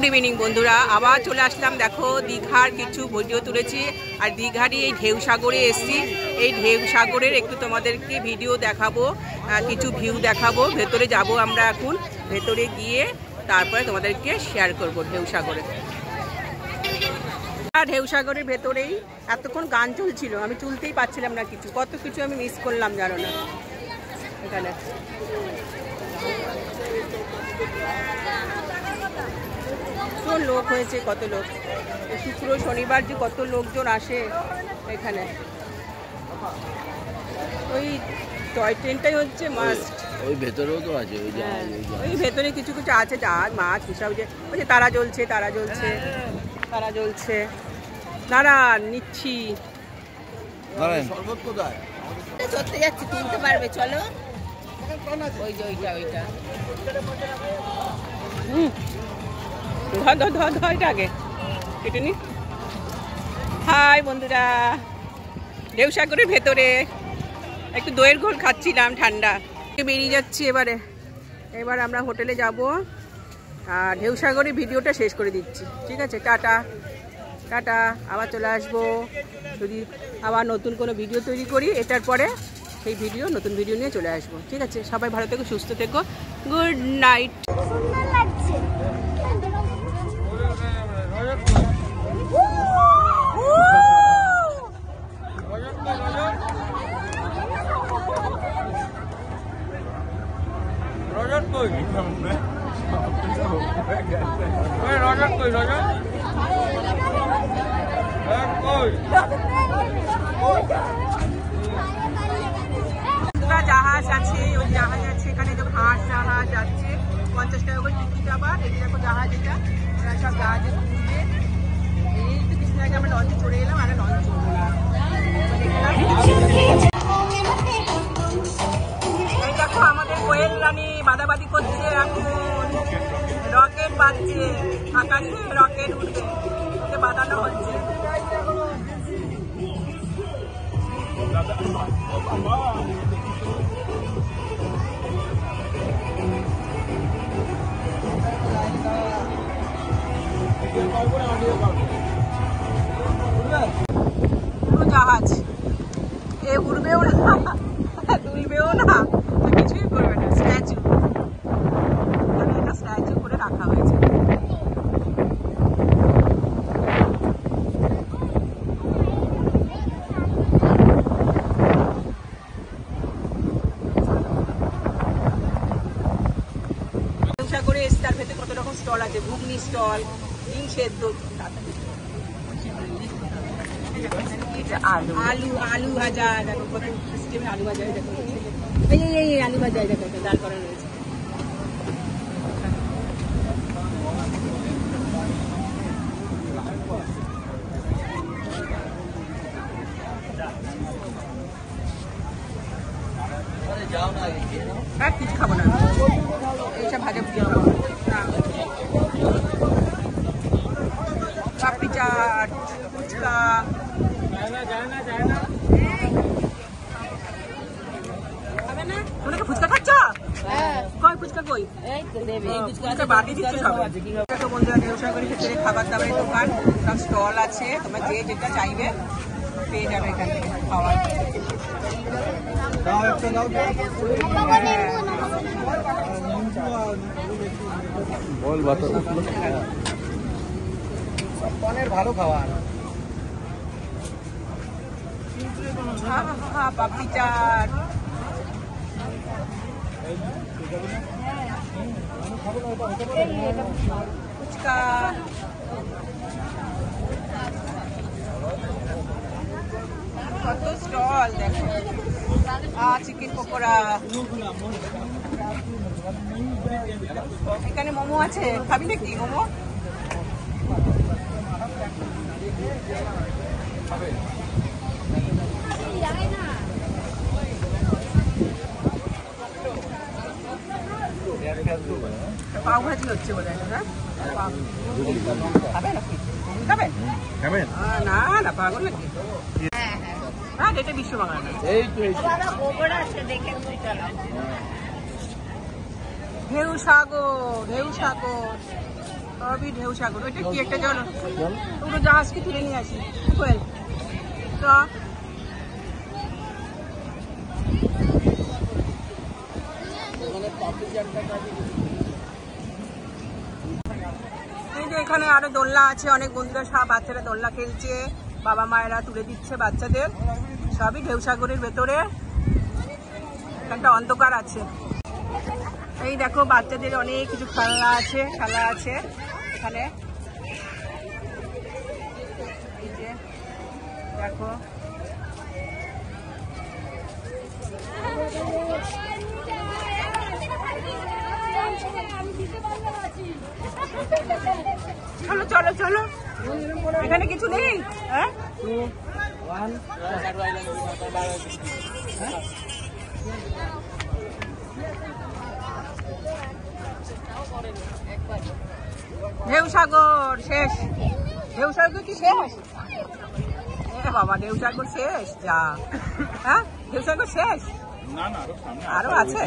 Good evening বন্ধুরা, আবার চলে আসলাম। দেখো দীঘার কিছু ভিডিও তুলেছি আর দীঘারই এই ঢেউ সাগরে এসছি। এই ঢেউ সাগরের একটু তোমাদেরকে ভিডিও দেখাবো, কিছু ভিউ দেখাবো। ভেতরে যাব আমরা এখন, ভেতরে গিয়ে তারপরে তোমাদেরকে শেয়ার করবো ঢেউ সাগরে। ঢেউ সাগরের ভেতরেই এতক্ষণ গান চলছিল, আমি তুলতেই পারছিলাম না কিছু, কত কিছু আমি মিস করলাম জানো না। এখানে লোক হয়েছে, কত লোক, শুক্র শনিবার যে কত লোকজন আসে এখানে। ওই টয় ট্রেনটাই হচ্ছে মাস্ট। ওই ভেতরেও তো আছে, ওই ভেতরে কিছু কিছু আছে, জাহাজ মাছ হিসাব, যে ওই যে তারা জ্বলছে, তারা জ্বলছে, তারা জ্বলছে। দাঁড়ান নিচ্ছি, চলতে যাচ্ছি, তুলতে পারবে চলো। ওই যে ওইটা ওইটা ধর ধর ধর এটা আগে কেটে নি। হাই বন্ধুরা, ঢেউ সাগরের ভেতরে একটু দইয়ের ঘোল খাচ্ছিলাম, ঠান্ডা। বেরিয়ে যাচ্ছি এবারে। এবার আমরা হোটেলে যাব আর ঢেউ সাগরের ভিডিওটা শেষ করে দিচ্ছি, ঠিক আছে? টাটা টাটা, আবার চলে আসবো যদি আবার নতুন কোনো ভিডিও তৈরি করি। এটার পরে সেই ভিডিও, নতুন ভিডিও নিয়ে চলে আসবো, ঠিক আছে? সবাই ভালো থেকো, সুস্থ থেকো, গুড নাইট। জাহাজ আছে, ওই জাহাজ আছে এখানে, যে হাঁস জাহাজ যাচ্ছে, 50 টাকা করে টিকিট। আবার এই দেখো জাহাজ, এটা সব জাহাজে ঘুরবে। এই তো কিছুদিন আগে আমরা লঞ্চে চড়ে এলাম, আর লঞ্চ চড়বো না। এই দেখো আমাদের কোয়েল রানী বাদাবাদি করছে, এখন রকেট বাজছে, আকাশে রকেট উঠবে, ওকে বাঁধানো হচ্ছে। জাহাজ এ উড়বেও না, তুলবেও না, কিছুই করবে না। স্ট্যাচু, এটা স্ট্যাচু করে রাখা হয়েছে। করে এসে তার ভেতরে কত রকম স্টল আছে, ঘুগনি স্টল, ডিম সেদ্ধ, আলু আলু আলু ভাজা, দেখো কত সিস্টেমে আলু ভাজা, দেখো এই আলু ভাজা, দেখো ডাল করা রয়েছে। আর কিছু খাবো না, এইসব ভাজা ভুজি খাবো। পাপড়ি চাট, ফুচকা, ফুচকা খাচ্ছ? কই ফুচকা, কই ফুচকা বাদ দিয়ে দিচ্ছ সব। দেখো বন্ধুরা, ঢেউ সাগরের ভেতরে খাবার দাবারের দোকান, সব স্টল আছে, তোমরা যে যেটা চাইবে পেয়ে যাবে এখান থেকে খাওয়ার। ভালো খাবার, পাপড়ি চাট, ফুচকা, কত স্টল দেখো। চিকেন পকোড়া, এখানে মোমো আছে, খাবি নাকি মোমো? পাও ভাজি হচ্ছে বোধ হয়, খাবে নাকি? খাবেন? না না, পাগল নাকি? হ্যাঁ, এটা বিশ্ববাংলা। এই তো ঢেউ সাগর, ঢেউ সাগর। সবই ঢেউ সাগর। ওইটা কি একটা জল, পুরো জাহাজকে তুলে নিয়ে আসি। কোয়েল তো এই যে এখানে আরো দোলনা আছে, অনেক বন্ধুরা সব বাচ্চারা দোলনা খেলছে, বাবা মায়েরা তুলে দিচ্ছে বাচ্চাদের। সবই ঢেউ সাগরের ভেতরে একটা অন্ধকার আছে। এই দেখো বাচ্চাদের অনেক কিছু খেলা আছে এখানে। এই যে দেখো চলো চলো চলো, এখানে কিছু নেই। হ্যাঁ ঢেউ সাগর শেষ, ঢেউ সাগর কি শেষ? বাবা ঢেউ সাগর শেষ, যা। হ্যাঁ ঢেউ সাগর শেষ, আরো আছে।